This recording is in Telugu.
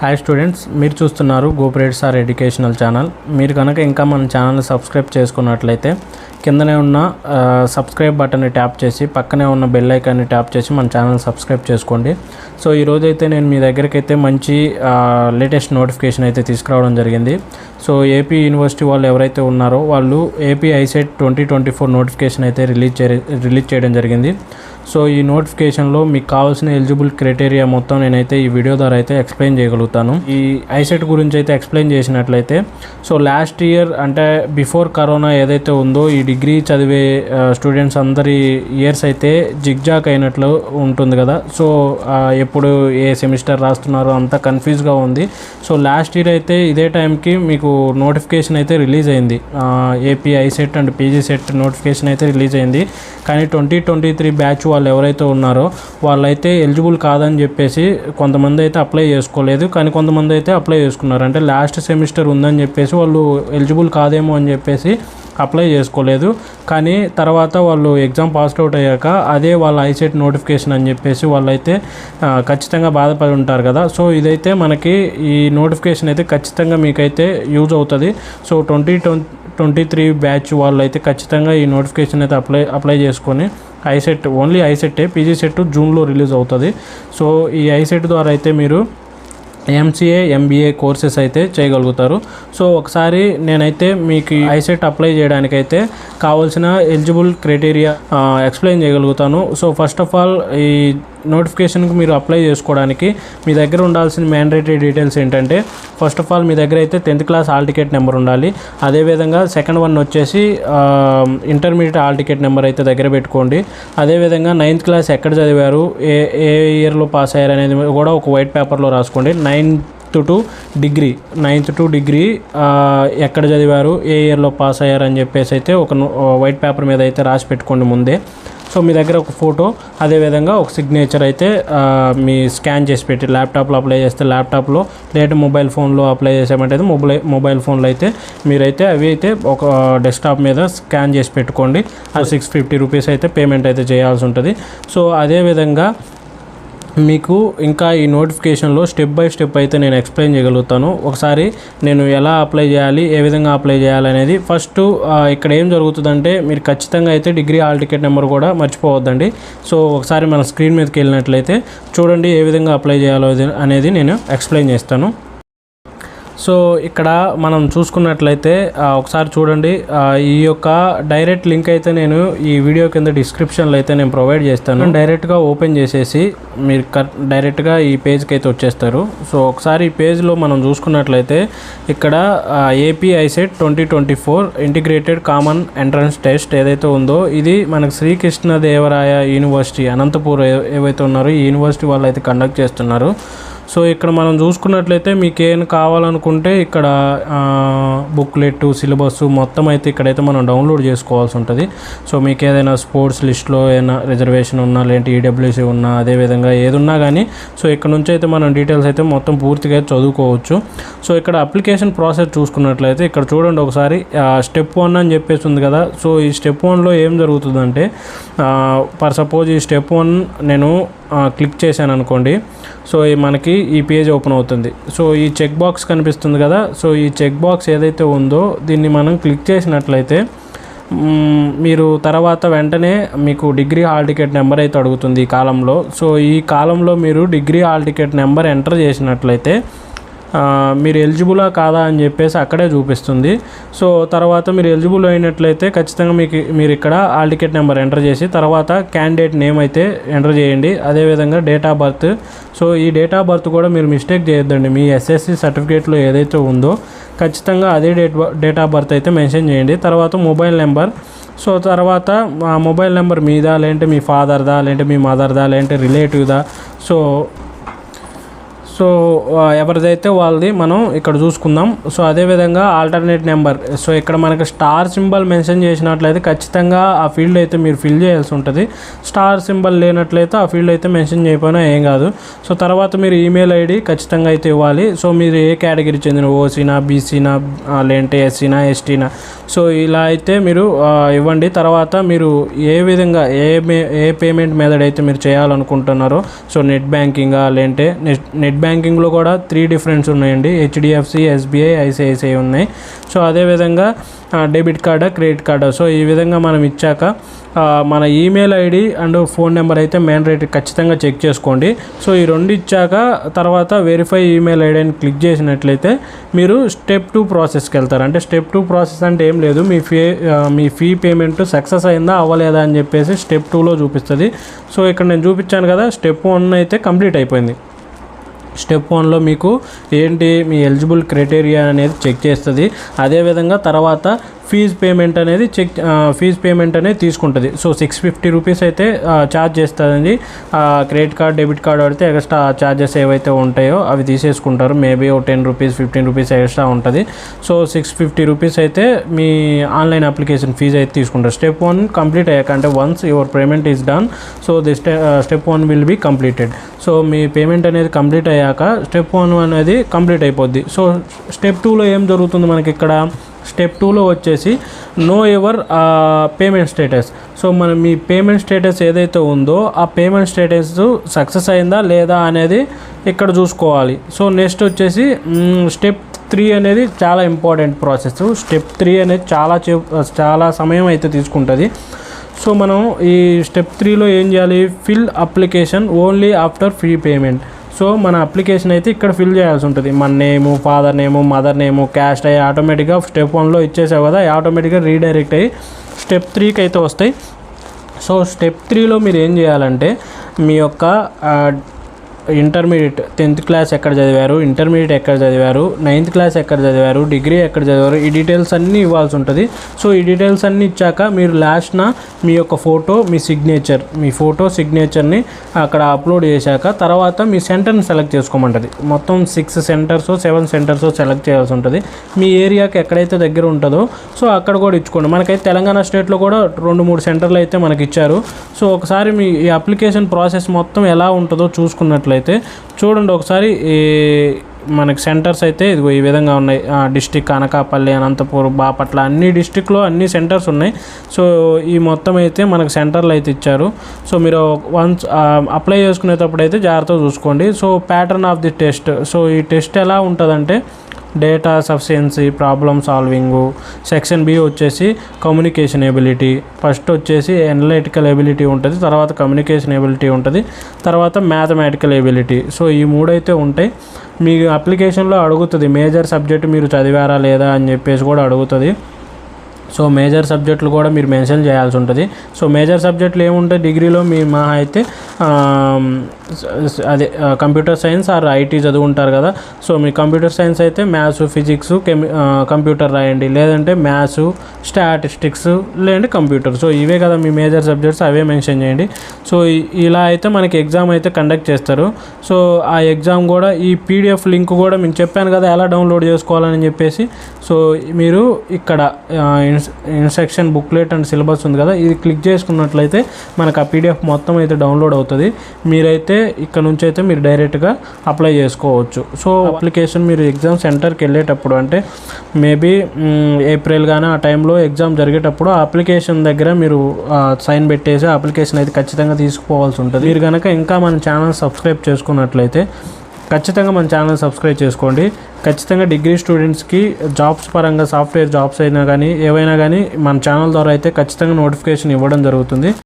హాయ్ స్టూడెంట్స్, మీరు చూస్తున్నారు గోపిరెడ్డి సార్ ఎడ్యుకేషనల్ ఛానల్. మీరు కనుక ఇంకా మన ఛానల్ని సబ్స్క్రైబ్ చేసుకున్నట్లయితే కిందనే ఉన్న సబ్స్క్రైబ్ బటన్ని ట్యాప్ చేసి పక్కనే ఉన్న బెల్ ఐకాన్ని ట్యాప్ చేసి మన ఛానల్ సబ్స్క్రైబ్ చేసుకోండి. సో ఈరోజైతే నేను మీ దగ్గరికి అయితే మంచి లేటెస్ట్ నోటిఫికేషన్ అయితే తీసుకురావడం జరిగింది. సో ఏపీ యూనివర్సిటీ వాళ్ళు ఎవరైతే ఉన్నారో వాళ్ళు ఏపీ ఐసెట్ 2024 నోటిఫికేషన్ అయితే రిలీజ్ చేయడం జరిగింది. సో ఈ నోటిఫికేషన్లో మీకు కావాల్సిన ఎలిజిబుల్ క్రైటీరియా మొత్తం నేనైతే ఈ వీడియో ద్వారా అయితే ఎక్స్ప్లెయిన్ చేయగలుగుతాను. ఈ ఐసెట్ గురించి అయితే ఎక్స్ప్లెయిన్ చేసినట్లయితే, సో లాస్ట్ ఇయర్ అంటే బిఫోర్ కరోనా ఏదైతే ఉందో ఈ డిగ్రీ చదివే స్టూడెంట్స్ అందరి ఇయర్స్ అయితే జిగ్జాగ్ అయినట్లు ఉంటుంది కదా. సో ఎప్పుడు ఏ సెమిస్టర్ రాస్తున్నారో అంతా కన్ఫ్యూజ్గా ఉంది. సో లాస్ట్ ఇయర్ అయితే ఇదే టైంకి మీకు నోటిఫికేషన్ అయితే రిలీజ్ అయింది. AP ICET and PG CET notification అయితే రిలీజ్ అయింది. కానీ 2023 బ్యాచ్ వాళ్ళు ఎవరైతే ఉన్నారో వాళ్ళైతే ఎలిజిబుల్ కాదని చెప్పేసి కొంతమంది అయితే అప్లై చేసుకోలేదు, కానీ కొంతమంది అయితే అప్లై చేసుకున్నారు. అంటే లాస్ట్ సెమిస్టర్ ఉందని చెప్పేసి వాళ్ళు ఎలిజిబుల్ కాదేమో అని చెప్పేసి అప్లై చేసుకోలేదు. కానీ తర్వాత వాళ్ళు ఎగ్జామ్ పాస్ అవుట్ అయ్యాక అదే వాళ్ళ ఐసెట్ నోటిఫికేషన్ అని చెప్పేసి వాళ్ళైతే ఖచ్చితంగా బాధపడి ఉంటారు కదా. సో ఇదైతే మనకి ఈ నోటిఫికేషన్ అయితే ఖచ్చితంగా మీకైతే యూజ్ అవుతుంది. సో 2023 బ్యాచ్ వాళ్ళు అయితే ఖచ్చితంగా ఈ నోటిఫికేషన్ అయితే అప్లై చేసుకొని ఐసెట్ ఓన్లీ ఐసెట్టే, పీజీ సెట్ జూన్లో రిలీజ్ అవుతుంది. సో ఈ ఐసెట్ ద్వారా అయితే మీరు ఎంసీఏ ఎంబీఏ కోర్సెస్ అయితే చేయగలుగుతారు. సో ఒకసారి నేనైతే మీకు ఐసెట్ అప్లై చేయడానికైతే కావాల్సిన ఎలిజిబుల్ క్రైటీరియా ఎక్స్ప్లెయిన్ చేయగలుగుతాను. సో ఫస్ట్ ఆఫ్ ఆల్ ఈ నోటిఫికేషన్కి మీరు అప్లై చేసుకోవడానికి మీ దగ్గర ఉండాల్సిన మ్యాండేటరీ డీటెయిల్స్ ఏంటంటే, ఫస్ట్ ఆఫ్ ఆల్ మీ దగ్గర అయితే 10th class hall ticket number ఉండాలి. అదేవిధంగా సెకండ్ వన్ వచ్చేసి ఇంటర్మీడియట్ హాల్ టికెట్ నెంబర్ అయితే దగ్గర పెట్టుకోండి. అదేవిధంగా 9th క్లాస్ ఎక్కడ చదివారు, ఏ ఇయర్లో పాస్ అయ్యారు అనేది కూడా ఒక వైట్ పేపర్లో రాసుకోండి. 9th to డిగ్రీ ఎక్కడ చదివారు, ఏ ఇయర్లో పాస్ అయ్యారు అని చెప్పేసి అయితే ఒక వైట్ పేపర్ మీద అయితే రాసి పెట్టుకోండి ముందే. సో మీ దగ్గర ఒక ఫోటో, అదేవిధంగా ఒక సిగ్నేచర్ అయితే మీ స్కాన్ చేసి పెట్టి ల్యాప్టాప్లో అప్లై చేస్తే ల్యాప్టాప్లో, లేదా మొబైల్ ఫోన్లో అప్లై చేసామంటే మొబైల్ ఫోన్లో అయితే మీరైతే అవి అయితే ఒక డెస్క్టాప్ మీద స్కాన్ చేసి పెట్టుకోండి. అది 650 రూపీస్ అయితే పేమెంట్ అయితే చేయాల్సి ఉంటుంది. సో అదేవిధంగా మీకు ఇంకా ఈ నోటిఫికేషన్లో స్టెప్ బై స్టెప్ అయితే నేను ఎక్స్ప్లెయిన్ చేయగలుగుతాను. ఒకసారి నేను ఎలా అప్లై చేయాలి, ఏ విధంగా అప్లై చేయాలి అనేది ఫస్ట్ ఇక్కడ ఏం జరుగుతుందంటే, మీరు ఖచ్చితంగా అయితే డిగ్రీ హాల్ టికెట్ నెంబర్ కూడా మర్చిపోవద్దండి. సో ఒకసారి మన స్క్రీన్ మీదకి వెళ్ళినట్లయితే చూడండి ఏ విధంగా అప్లై చేయాలో అనేది నేను ఎక్స్ప్లెయిన్ చేస్తాను. సో ఇక్కడ మనం చూసుకున్నట్లయితే ఒకసారి చూడండి, ఈ యొక్క డైరెక్ట్ లింక్ అయితే నేను ఈ వీడియో కింద డిస్క్రిప్షన్లో అయితే నేను ప్రొవైడ్ చేస్తాను. డైరెక్ట్గా ఓపెన్ చేసేసి మీరు డైరెక్ట్గా ఈ పేజ్కి అయితే వచ్చేస్తారు. సో ఒకసారి ఈ పేజ్లో మనం చూసుకున్నట్లయితే ఇక్కడ AP ICET 2024 integrated common entrance test ఏదైతే ఉందో ఇది మనకు శ్రీకృష్ణదేవరాయ యూనివర్సిటీ అనంతపూర్ ఏవైతే ఉన్నారో ఈ యూనివర్సిటీ వాళ్ళు అయితే కండక్ట్ చేస్తున్నారు. సో ఇక్కడ మనం చూసుకున్నట్లయితే మీకు ఏం కావాలనుకుంటే ఇక్కడ బుక్లెట్, సిలబస్ మొత్తం అయితే ఇక్కడైతే మనం డౌన్లోడ్ చేసుకోవాల్సి ఉంటుంది. సో మీకు ఏదైనా స్పోర్ట్స్ లిస్ట్లో ఏదైనా రిజర్వేషన్ ఉన్నా, లేదంటే ఈడబ్ల్యూసీ ఉన్నా, అదేవిధంగా ఏది ఉన్నా కానీ సో ఇక్కడ నుంచి అయితే మనం డీటెయిల్స్ అయితే మొత్తం పూర్తిగా చదువుకోవచ్చు. సో ఇక్కడ అప్లికేషన్ ప్రాసెస్ చూసుకున్నట్లయితే ఇక్కడ చూడండి ఒకసారి స్టెప్ 1 అని చెప్పేసి ఉంది కదా. సో ఈ స్టెప్ 1లో ఏం జరుగుతుందంటే, ఫర్ సపోజ్ ఈ స్టెప్ 1 నేను క్లిక్ చేశాను అనుకోండి. సో మనకి ఈ పేజ్ ఓపెన్ అవుతుంది. సో ఈ చెక్ బాక్స్ కనిపిస్తుంది కదా. సో ఈ చెక్ బాక్స్ ఏదైతే ఉందో దీన్ని మనం క్లిక్ చేసినట్లయితే మీరు తర్వాత వెంటనే మీకు డిగ్రీ హాల్ టికెట్ నెంబర్ అయితే అడుగుతుంది ఈ కాలంలో. సో ఈ కాలంలో మీరు degree hall ticket number enter చేసినట్లయితే మీరు ఎలిజిబులా కాదా అని చెప్పేసి అక్కడే చూపిస్తుంది. సో తర్వాత మీరు ఎలిజిబుల్ అయినట్లయితే ఖచ్చితంగా మీరు ఇక్కడ హాల్ టికెట్ నెంబర్ ఎంటర్ చేసి తర్వాత క్యాండిడేట్ నేమ్ అయితే ఎంటర్ చేయండి. అదేవిధంగా డేట్ ఆఫ్ బర్త్. సో ఈ డేట్ ఆఫ్ బర్త్ కూడా మీరు మిస్టేక్ చేయొద్దండి. మీ ఎస్ఎస్సి సర్టిఫికేట్లో ఏదైతే ఉందో ఖచ్చితంగా అదే డేట్ ఆఫ్ బర్త్ అయితే మెన్షన్ చేయండి. తర్వాత మొబైల్ నెంబర్. సో తర్వాత ఆ మొబైల్ నెంబర్ మీదా, లేదంటే మీ ఫాదర్దా, లేదంటే మీ మదర్దా, లేదంటే రిలేటివ్దా, సో ఎవరిదైతే వాళ్ళది మనం ఇక్కడ చూసుకుందాం. సో అదేవిధంగా ఆల్టర్నేట్ నెంబర్. సో ఇక్కడ మనకు స్టార్ సింబల్ మెన్షన్ చేసినట్లయితే ఖచ్చితంగా ఆ ఫీల్డ్ అయితే మీరు ఫిల్ చేయాల్సి ఉంటుంది. స్టార్ సింబల్ లేనట్లయితే ఆ ఫీల్డ్ అయితే మెన్షన్ చేయకపోయినా ఏం కాదు. సో తర్వాత మీరు ఈమెయిల్ ఐడి ఖచ్చితంగా అయితే ఇవ్వాలి. సో మీరు ఏ కేటగిరీ చెందిన, ఓసీనా, బీసీనా, లేదంటే ఎస్సీనా, ఎస్టీనా, సో ఇలా అయితే మీరు ఇవ్వండి. తర్వాత మీరు ఏ విధంగా ఏ పేమెంట్ మెథడ్ అయితే మీరు చేయాలనుకుంటున్నారో, సో నెట్ బ్యాంకింగా, లేదంటే నెట్ బ్యాంకింగ్లో కూడా 3 డిఫరెన్స్ ఉన్నాయండి. హెచ్డిఎఫ్సి, ఎస్బీఐ, ఐసిఐసిఐ ఉన్నాయి. సో అదేవిధంగా డెబిట్ కార్డా, క్రెడిట్ కార్డా. సో ఈ విధంగా మనం ఇచ్చాక మన email ID and phone number అయితే మెయిన్ రేట్ ఖచ్చితంగా చెక్ చేసుకోండి. సో ఈ 2 ఇచ్చాక తర్వాత వెరిఫై ఈమెయిల్ ఐడి అని క్లిక్ చేసినట్లయితే మీరు స్టెప్ 2 ప్రాసెస్కి వెళ్తారు. అంటే స్టెప్ 2 ప్రాసెస్ అంటే ఏం లేదు, మీ ఫీ పేమెంట్ సక్సెస్ అయిందా అవ్వలేదా అని చెప్పేసి స్టెప్ 2లో చూపిస్తుంది. సో ఇక్కడ నేను చూపించాను కదా, స్టెప్ 1 అయితే కంప్లీట్ అయిపోయింది. స్టెప్ 1లో మీకు ఏంటి మీ ఎలిజిబుల్ క్రైటీరియా అనేది చెక్ చేస్తుంది. అదేవిధంగా తర్వాత ఫీజ్ పేమెంట్ అనేది తీసుకుంటుంది. సో 650 రూపీస్ అయితే ఛార్జ్ చేస్తుందండి. క్రెడిట్ కార్డ్, డెబిట్ కార్డ్ వాడితే ఎక్స్ట్రా ఛార్జెస్ ఏవైతే ఉంటాయో అవి తీసేసుకుంటారు. మేబీ ఒక 10 రూపీస్, 15 రూపీస్ ఎక్స్ట్రా ఉంటుంది. సో 650 రూపీస్ అయితే మీ ఆన్లైన్ అప్లికేషన్ ఫీజు అయితే తీసుకుంటారు. స్టెప్ 1 కంప్లీట్ అయ్యాక, అంటే once your payment is done, so this step 1 will be completed. So మీ పేమెంట్ అనేది కంప్లీట్ అయ్యాక స్టెప్ 1 అనేది కంప్లీట్ అయిపోద్ది. సో స్టెప్ 2లో ఏం జరుగుతుంది మనకి ఇక్కడ, స్టెప్ 2లో వచ్చేసి know your payment status. So మనం మీ పేమెంట్ స్టేటస్ ఏదైతే ఉందో ఆ పేమెంట్ స్టేటస్ సక్సెస్ అయిందా లేదా అనేది ఇక్కడ చూసుకోవాలి. సో నెక్స్ట్ వచ్చేసి స్టెప్ 3 అనేది చాలా ఇంపార్టెంట్ ప్రాసెస్. స్టెప్ 3 అనేది చాలా సమయం అయితే తీసుకుంటుంది. సో మనం ఈ స్టెప్ 3లో ఏం చేయాలి, fill application only after free payment. So మన అప్లికేషన్ అయితే ఇక్కడ ఫిల్ చేయాల్సి ఉంటుంది. మన name, father name, mother name, caste అయ్యి ఆటోమేటిక్గా స్టెప్ 1లో ఇచ్చేసావు కదా, ఆటోమేటిక్గా రీడైరెక్ట్ అయ్యి స్టెప్ 3కి అయితే వస్తాయి. సో స్టెప్ 3లో మీరు ఏం చేయాలంటే మీ యొక్క ఇంటర్మీడియట్ 10th క్లాస్ ఎక్కడ చదివారు, ఇంటర్మీడియట్ ఎక్కడ చదివారు, 9th క్లాస్ ఎక్కడ చదివారు, డిగ్రీ ఎక్కడ చదివారు, ఈ డీటెయిల్స్ అన్నీ ఇవ్వాల్సి ఉంటుంది. సో ఈ డీటెయిల్స్ అన్నీ ఇచ్చాక మీరు లాస్ట్న మీ యొక్క ఫోటో, మీ ఫోటో సిగ్నేచర్ని అక్కడ అప్లోడ్ చేశాక తర్వాత మీ సెంటర్ని సెలెక్ట్ చేసుకోమంటుంది. మొత్తం 6 సెంటర్స్ 7 సెంటర్స్ సెలెక్ట్ చేయాల్సి ఉంటుంది. మీ ఏరియాకి ఎక్కడైతే దగ్గర ఉంటుందో సో అక్కడ కూడా ఇచ్చుకోండి. మనకైతే తెలంగాణ స్టేట్లో కూడా 2-3 సెంటర్లు అయితే మనకి ఇచ్చారు. సో ఒకసారి మీ ఈ అప్లికేషన్ ప్రాసెస్ మొత్తం ఎలా ఉంటుందో చూసుకున్నట్లయితే చూడండి ఒకసారి. మనకి సెంటర్స్ అయితే ఇదిగో ఈ విధంగా ఉన్నాయి. డిస్టిక్ అనకాపల్లి, అనంతపూర్, బాపట్ల అన్ని డిస్టిక్లో అన్ని సెంటర్స్ ఉన్నాయి. సో ఈ మొత్తం అయితే మనకు సెంటర్లు అయితే ఇచ్చారు. సో మీరు వన్స్ అప్లై చేసుకునేటప్పుడు అయితే జాగ్రత్తగా చూసుకోండి. So pattern of the test. So ఈ టెస్ట్ ఎలా ఉంటుందంటే data sufficiency, problem solving. Section B వచ్చేసి కమ్యూనికేషన్ ఎబిలిటీ. ఫస్ట్ వచ్చేసి అనలిటికల్ ఎబిలిటీ ఉంటుంది, తర్వాత కమ్యూనికేషన్ ఎబిలిటీ ఉంటుంది, తర్వాత మ్యాథమెటికల్ ఎబిలిటీ. సో ఈ 3 అయితే ఉంటాయి. మీ అప్లికేషన్లో అడుగుతుంది మేజర్ సబ్జెక్ట్ మీరు చదివారా లేదా అని చెప్పేసి కూడా అడుగుతుంది. సో మేజర్ సబ్జెక్టులు కూడా మీరు మెన్షన్ చేయాల్సి ఉంటుంది. సో మేజర్ సబ్జెక్టులు ఏముంటాయి డిగ్రీలో, మీ మా అయితే అదే కంప్యూటర్ సైన్స్ ఆర్ ఐటీ చదువుకుంటారు కదా. సో మీ కంప్యూటర్ సైన్స్ అయితే మ్యాథ్స్, ఫిజిక్స్, కంప్యూటర్ రాయండి, లేదంటే మ్యాథ్స్, స్టాటిస్టిక్స్, లేదంటే కంప్యూటర్. సో ఇవే కదా మీ మేజర్ సబ్జెక్ట్స్, అవే మెన్షన్ చేయండి. సో ఇలా అయితే మనకి ఎగ్జామ్ అయితే కండక్ట్ చేస్తారు. సో ఆ ఎగ్జామ్ కూడా ఈ పీడిఎఫ్ లింక్ కూడా నేను చెప్పాను కదా ఎలా డౌన్లోడ్ చేసుకోవాలని చెప్పేసి. సో మీరు ఇక్కడ ఇన్స్ట్రక్షన్ బుక్లెట్ అండ్ సిలబస్ ఉంది కదా, ఇది క్లిక్ చేసుకున్నట్లయితే మనకు ఆ పీడిఎఫ్ మొత్తం అయితే డౌన్లోడ్ అవుతుంది. మీరైతే ఇక్కడ నుంచి అయితే మీరు డైరెక్ట్గా అప్లై చేసుకోవచ్చు. సో అప్లికేషన్ మీరు ఎగ్జామ్ సెంటర్కి వెళ్ళేటప్పుడు, అంటే మేబీ ఏప్రిల్ కానీ ఆ టైంలో ఎగ్జామ్ జరిగేటప్పుడు ఆ అప్లికేషన్ దగ్గర మీరు సైన్ పెట్టేసి అప్లికేషన్ అయితే ఖచ్చితంగా తీసుకుపోవాల్సి ఉంటుంది. మీరు కనుక ఇంకా మన ఛానల్ సబ్స్క్రైబ్ చేసుకున్నట్లయితే ఖచ్చితంగా మన ఛానల్ సబ్స్క్రైబ్ చేసుకోండి. ఖచ్చితంగా డిగ్రీ స్టూడెంట్స్కి జాబ్స్ పరంగా సాఫ్ట్వేర్ జాబ్స్ అయినా కానీ ఏవైనా కానీ మన ఛానల్ ద్వారా అయితే ఖచ్చితంగా నోటిఫికేషన్ ఇవ్వడం జరుగుతుంది.